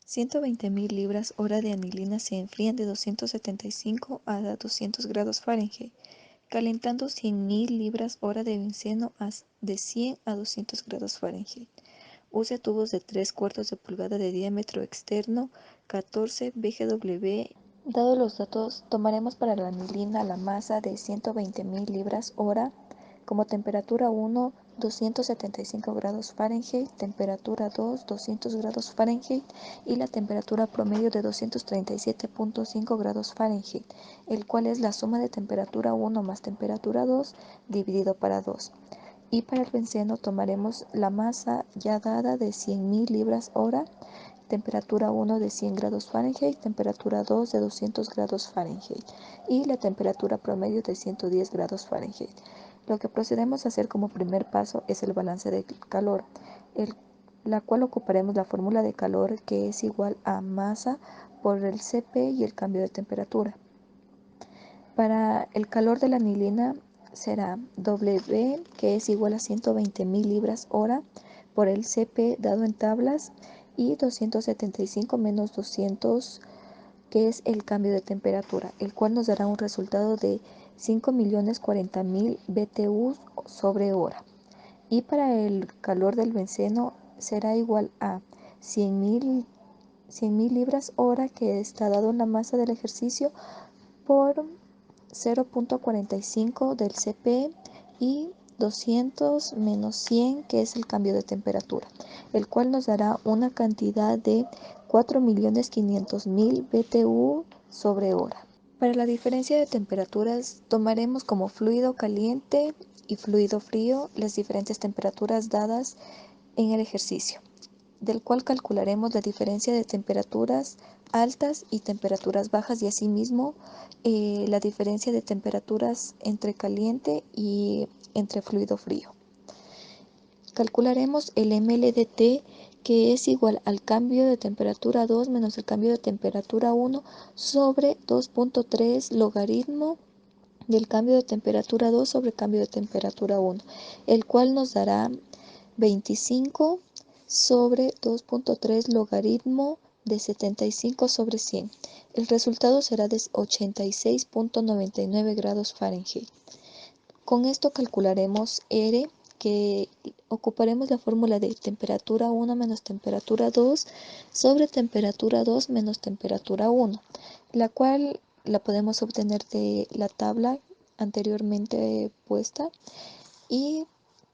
120.000 libras hora de anilina se enfrían de 275 a 200 grados Fahrenheit, calentando 100.000 libras hora de benceno de 100 a 200 grados Fahrenheit. Use tubos de 3/4 de pulgada de diámetro externo 14 BGW. Dado los datos, tomaremos para la anilina la masa de 120.000 libras hora como temperatura 1, 275 grados Fahrenheit, temperatura 2, 200 grados Fahrenheit y la temperatura promedio de 237.5 grados Fahrenheit, el cual es la suma de temperatura 1 más temperatura 2 dividido para 2. Y para el benceno tomaremos la masa ya dada de 100.000 libras hora, temperatura 1 de 100 grados Fahrenheit, temperatura 2 de 200 grados Fahrenheit y la temperatura promedio de 110 grados Fahrenheit. Lo que procedemos a hacer como primer paso es el balance de calor, la cual ocuparemos la fórmula de calor que es igual a masa por el Cp y el cambio de temperatura. Para el calor de la anilina será W, que es igual a 120.000 libras hora por el Cp dado en tablas y 275 menos 200, que es el cambio de temperatura, el cual nos dará un resultado de 5.040.000 BTU sobre hora. Y para el calor del benceno será igual a 100.000 libras hora, que está dado en la masa del ejercicio, por 0.45 del Cp y 200 menos 100, que es el cambio de temperatura, el cual nos dará una cantidad de 4.500.000 BTU sobre hora. Para la diferencia de temperaturas, tomaremos como fluido caliente y fluido frío las diferentes temperaturas dadas en el ejercicio, del cual calcularemos la diferencia de temperaturas altas y temperaturas bajas y asimismo la diferencia de temperaturas entre caliente y entre fluido frío. Calcularemos el mLdt, que es igual al cambio de temperatura 2 menos el cambio de temperatura 1 sobre 2.3 logaritmo del cambio de temperatura 2 sobre cambio de temperatura 1, el cual nos dará 25 sobre 2.3 logaritmo de 75 sobre 100. El resultado será de 86.99 grados Fahrenheit. Con esto calcularemos R, que ocuparemos la fórmula de temperatura 1 menos temperatura 2 sobre temperatura 2 menos temperatura 1, la cual la podemos obtener de la tabla anteriormente puesta, y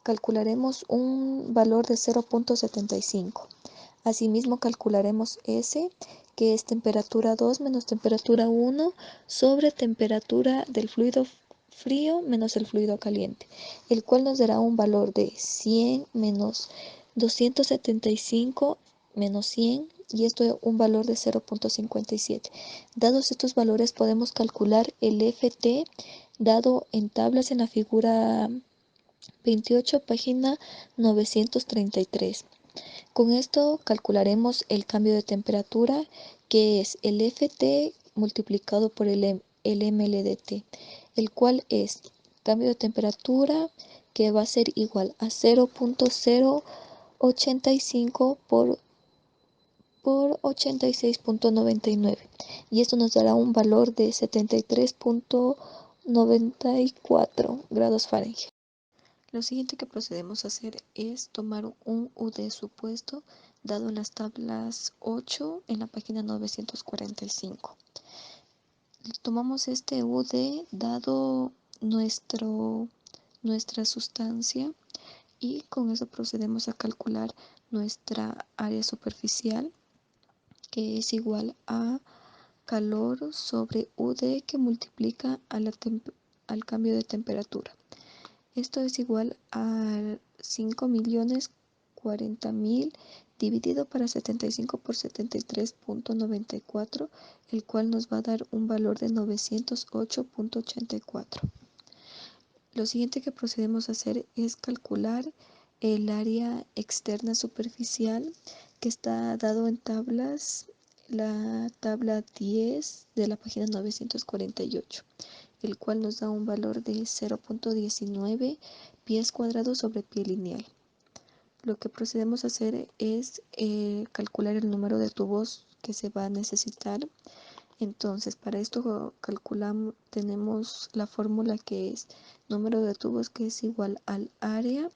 calcularemos un valor de 0.75. Asimismo calcularemos S, que es temperatura 2 menos temperatura 1 sobre temperatura del fluido frío menos el fluido caliente, el cual nos dará un valor de 100 menos 275 menos 100, y esto es un valor de 0.57. Dados estos valores podemos calcular el FT dado en tablas en la figura 28, página 933. Con esto calcularemos el cambio de temperatura, que es el FT multiplicado por el mLdt, el cual es cambio de temperatura, que va a ser igual a 0.085 por 86.99, y esto nos dará un valor de 73.94 grados Fahrenheit. Lo siguiente que procedemos a hacer es tomar un UD supuesto dado en las tablas 8 en la página 945. Tomamos este UD dado nuestra sustancia, y con eso procedemos a calcular nuestra área superficial, que es igual a calor sobre UD, que multiplica al cambio de temperatura. Esto es igual a 5.040.000 dividido para 75 por 73.94, el cual nos va a dar un valor de 908.84. Lo siguiente que procedemos a hacer es calcular el área externa superficial, que está dado en tablas, la tabla 10 de la página 948, el cual nos da un valor de 0.19 pies cuadrados sobre pie lineal. Lo que procedemos a hacer es calcular el número de tubos que se va a necesitar. Entonces, para esto calculamos, tenemos la fórmula que es número de tubos que es igual al área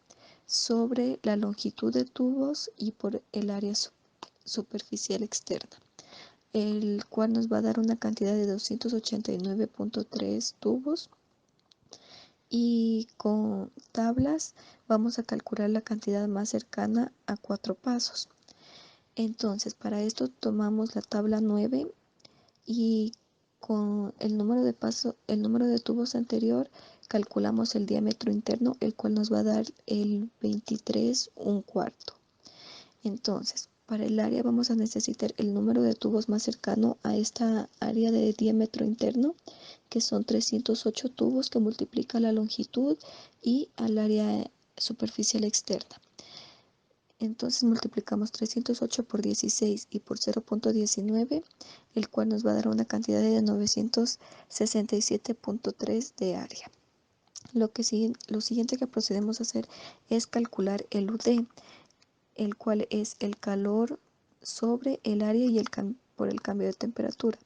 sobre la longitud de tubos y por el área superficial externa, el cual nos va a dar una cantidad de 289.3 tubos. Y con tablas vamos a calcular la cantidad más cercana a 4 pasos. Entonces, para esto tomamos la tabla 9 y con el número de tubos anterior calculamos el diámetro interno, el cual nos va a dar el 23 un cuarto. Entonces, para el área vamos a necesitar el número de tubos más cercano a esta área de diámetro interno, que son 308 tubos, que multiplica la longitud y al área superficial externa. Entonces multiplicamos 308 por 16 y por 0.19, el cual nos va a dar una cantidad de 967.3 de área. Lo siguiente que procedemos a hacer es calcular el UD, el cual es el calor sobre el área y por el cambio de temperatura,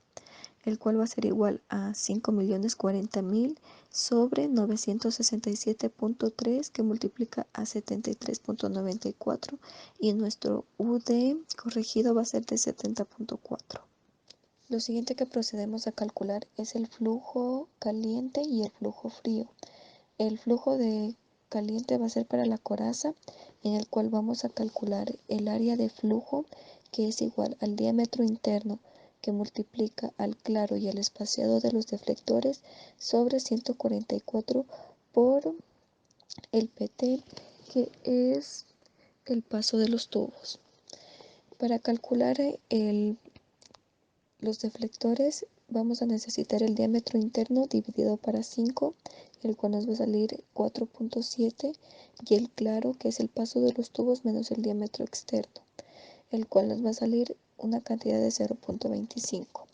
el cual va a ser igual a 5.040.000 sobre 967.3, que multiplica a 73.94, y nuestro UD corregido va a ser de 70.4. Lo siguiente que procedemos a calcular es el flujo caliente y el flujo frío. El flujo de caliente va a ser para la coraza, en el cual vamos a calcular el área de flujo, que es igual al diámetro interno, que multiplica al claro y al espaciado de los deflectores sobre 144 por el PT, que es el paso de los tubos. Para calcular los deflectores vamos a necesitar el diámetro interno dividido para 5, el cual nos va a salir 4.7, y el claro, que es el paso de los tubos menos el diámetro externo, el cual nos va a salir una cantidad de 0.25.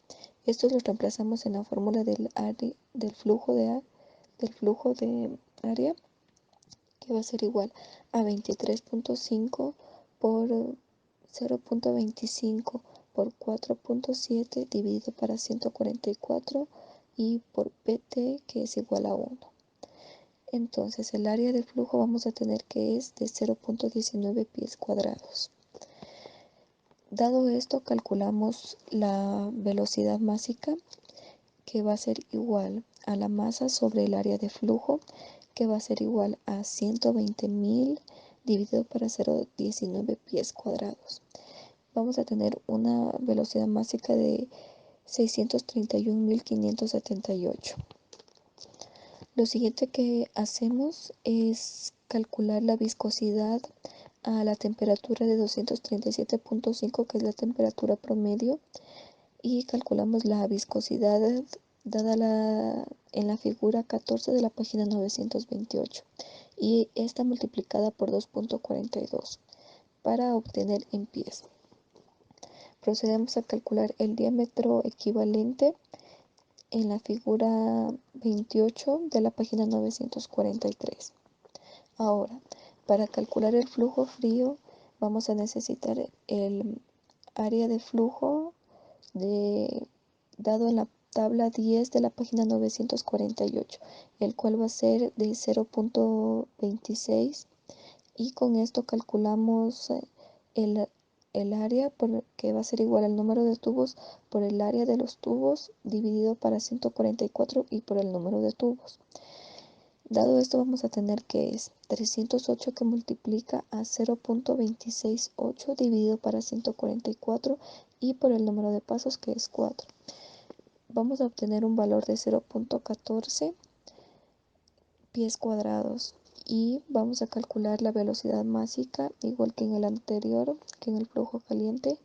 Esto lo reemplazamos en la fórmula del flujo de área, que va a ser igual a 23.5 por 0.25 por 4.7 dividido para 144 y por PT, que es igual a 1. Entonces el área de flujo vamos a tener que es de 0.19 pies cuadrados. Dado esto, calculamos la velocidad másica, que va a ser igual a la masa sobre el área de flujo, que va a ser igual a 120.000 dividido para 0.19 pies cuadrados. Vamos a tener una velocidad másica de 631.578. Lo siguiente que hacemos es calcular la viscosidad a la temperatura de 237.5, que es la temperatura promedio, y calculamos la viscosidad dada en la figura 14 de la página 928, y esta multiplicada por 2.42 para obtener en pies. Procedemos a calcular el diámetro equivalente en la figura 28 de la página 943. Ahora, para calcular el flujo frío vamos a necesitar el área de flujo dado en la tabla 10 de la página 948, el cual va a ser de 0.26, y con esto calculamos el área, que va a ser igual al número de tubos por el área de los tubos dividido para 144 y por el número de tubos. Dado esto, vamos a tener que es 308, que multiplica a 0.268 dividido para 144 y por el número de pasos, que es 4. Vamos a obtener un valor de 0.14 pies cuadrados, y vamos a calcular la velocidad másica igual que en el anterior, que en el flujo caliente,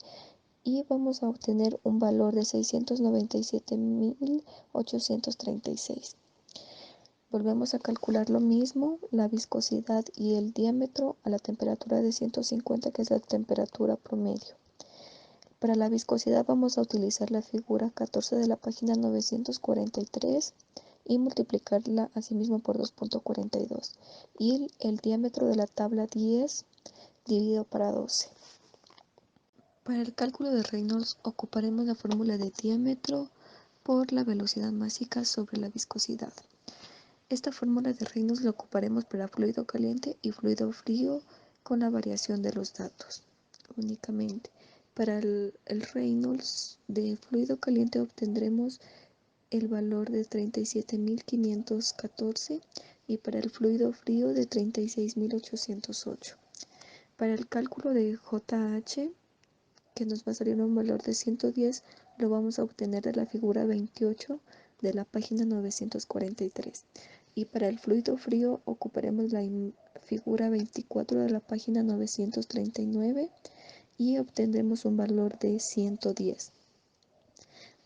y vamos a obtener un valor de 697.836. Volvemos a calcular lo mismo, la viscosidad y el diámetro a la temperatura de 150, que es la temperatura promedio. Para la viscosidad vamos a utilizar la figura 14 de la página 943 y multiplicarla asimismo por 2.42. Y el diámetro de la tabla 10 dividido para 12. Para el cálculo de Reynolds ocuparemos la fórmula de diámetro por la velocidad másica sobre la viscosidad. Esta fórmula de Reynolds la ocuparemos para fluido caliente y fluido frío con la variación de los datos únicamente. Para el Reynolds de fluido caliente obtendremos el valor de 37.514 y para el fluido frío de 36.808. Para el cálculo de JH, que nos va a salir un valor de 110, lo vamos a obtener de la figura 28 de la página 943. Y para el fluido frío ocuparemos la figura 24 de la página 939 y obtendremos un valor de 110.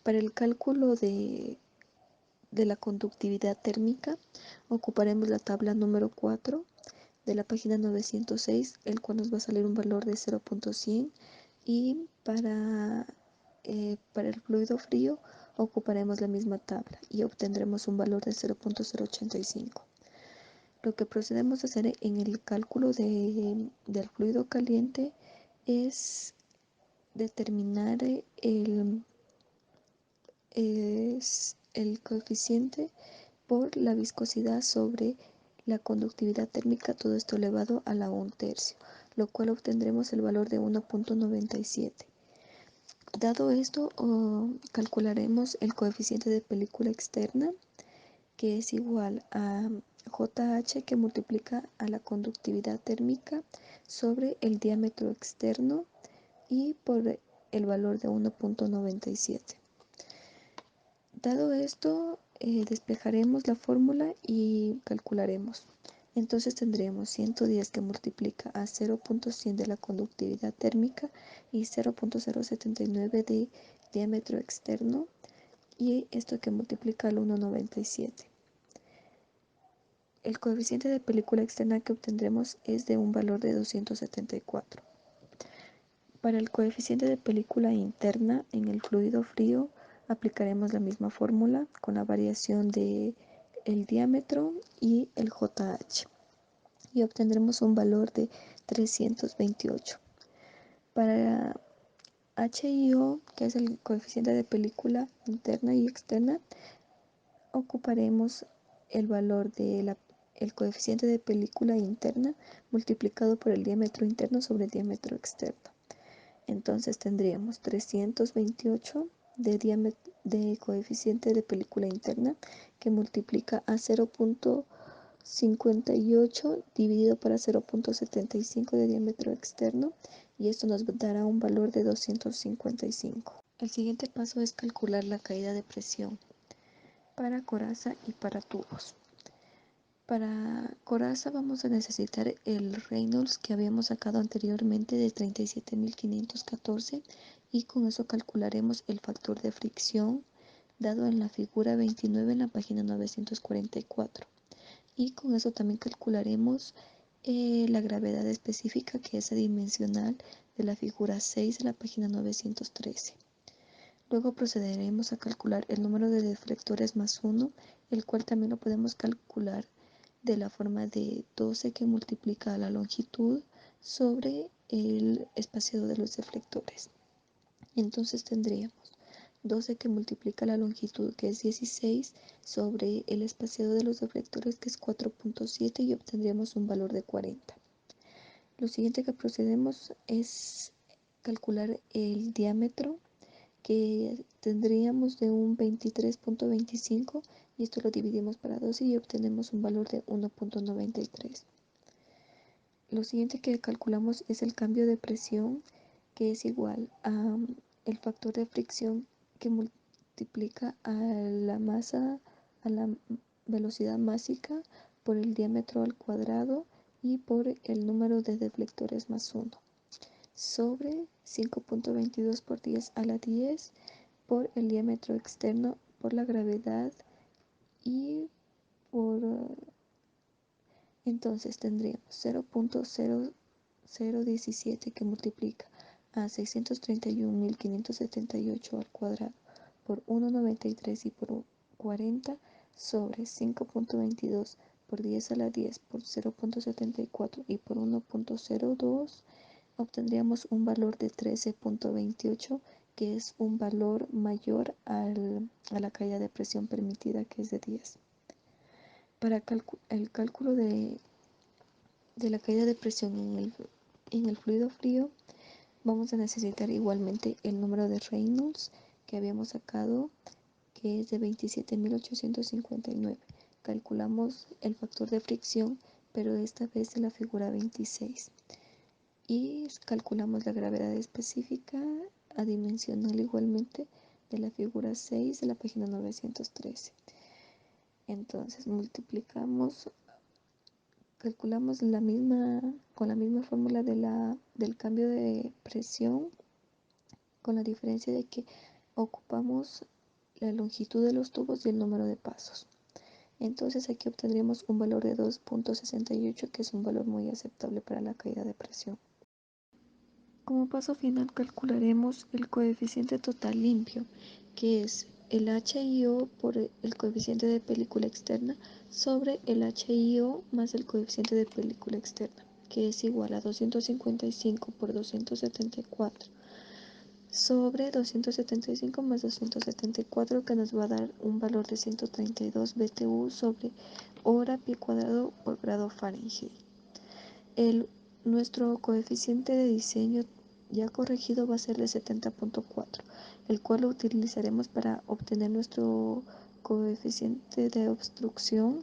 Para el cálculo de la conductividad térmica ocuparemos la tabla número 4 de la página 906, el cual nos va a salir un valor de 0.100 y para el fluido frío ocuparemos la misma tabla y obtendremos un valor de 0.085. Lo que procedemos a hacer en el cálculo del fluido caliente es determinar el coeficiente por la viscosidad sobre la conductividad térmica, todo esto elevado a la 1/3, lo cual obtendremos el valor de 1.97. Dado esto, calcularemos el coeficiente de película externa, que es igual a JH, que multiplica a la conductividad térmica sobre el diámetro externo y por el valor de 1.97. Dado esto, despejaremos la fórmula y calcularemos. Entonces tendremos 110 que multiplica a 0.100 de la conductividad térmica y 0.079 de diámetro externo, y esto que multiplica al 1.97. El coeficiente de película externa que obtendremos es de un valor de 274. Para el coeficiente de película interna en el fluido frío aplicaremos la misma fórmula con la variación de el diámetro y el JH y obtendremos un valor de 328. Para HIO, que es el coeficiente de película interna y externa, ocuparemos el valor de el coeficiente de película interna multiplicado por el diámetro interno sobre el diámetro externo. Entonces tendríamos 328 de coeficiente de película interna, que multiplica a 0.58 dividido para 0.75 de diámetro externo, y esto nos dará un valor de 255. El siguiente paso es calcular la caída de presión para coraza y para tubos. Para coraza vamos a necesitar el Reynolds que habíamos sacado anteriormente de 37.514, y con eso calcularemos el factor de fricción dado en la figura 29 en la página 944, y con eso también calcularemos la gravedad específica, que es adimensional, de la figura 6 de la página 913. Luego procederemos a calcular el número de deflectores más 1, el cual también lo podemos calcular de la forma de 12 que multiplica la longitud sobre el espaciado de los deflectores. Entonces tendríamos 12 que multiplica la longitud, que es 16, sobre el espaciado de los deflectores, que es 4.7, y obtendríamos un valor de 40. Lo siguiente que procedemos es calcular el diámetro, que tendríamos de un 23.25, y esto lo dividimos para 12 y obtenemos un valor de 1.93. Lo siguiente que calculamos es el cambio de presión, que es igual a el factor de fricción, que multiplica a la masa, a la velocidad másica, por el diámetro al cuadrado y por el número de deflectores más 1, sobre 5.22 por 10 a la 10 por el diámetro externo, por la gravedad y por... Entonces tendríamos 0.0017 que multiplica a 631.578 al cuadrado por 1.93 y por 40 sobre 5.22 por 10 a la 10 por 0.74 y por 1.02, obtendríamos un valor de 13.28, que es un valor mayor a la caída de presión permitida, que es de 10. Para el cálculo de la caída de presión en el fluido frío, vamos a necesitar igualmente el número de Reynolds que habíamos sacado, que es de 27.859. Calculamos el factor de fricción, pero esta vez de la figura 26. Y calculamos la gravedad específica adimensional igualmente de la figura 6 de la página 913. Entonces calculamos con la misma fórmula del cambio de presión, con la diferencia de que ocupamos la longitud de los tubos y el número de pasos. Entonces aquí obtendríamos un valor de 2.68, que es un valor muy aceptable para la caída de presión. Como paso final calcularemos el coeficiente total limpio, que es el HIO por el coeficiente de película externa sobre el HIO más el coeficiente de película externa, que es igual a 255 por 274 sobre 275 más 274, que nos va a dar un valor de 132 BTU sobre hora pie cuadrado por grado Fahrenheit. Nuestro coeficiente de diseño ya corregido va a ser de 70.4, el cual lo utilizaremos para obtener nuestro coeficiente de obstrucción,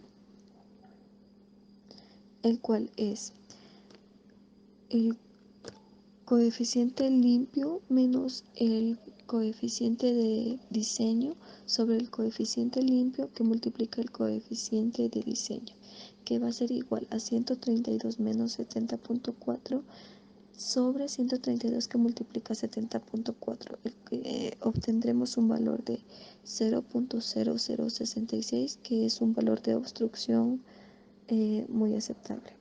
el cual es el coeficiente limpio menos el coeficiente de diseño sobre el coeficiente limpio que multiplica el coeficiente de diseño, que va a ser igual a 132 menos 70.4 sobre 132 que multiplica 70.4, obtendremos un valor de 0.0066, que es un valor de obstrucción muy aceptable.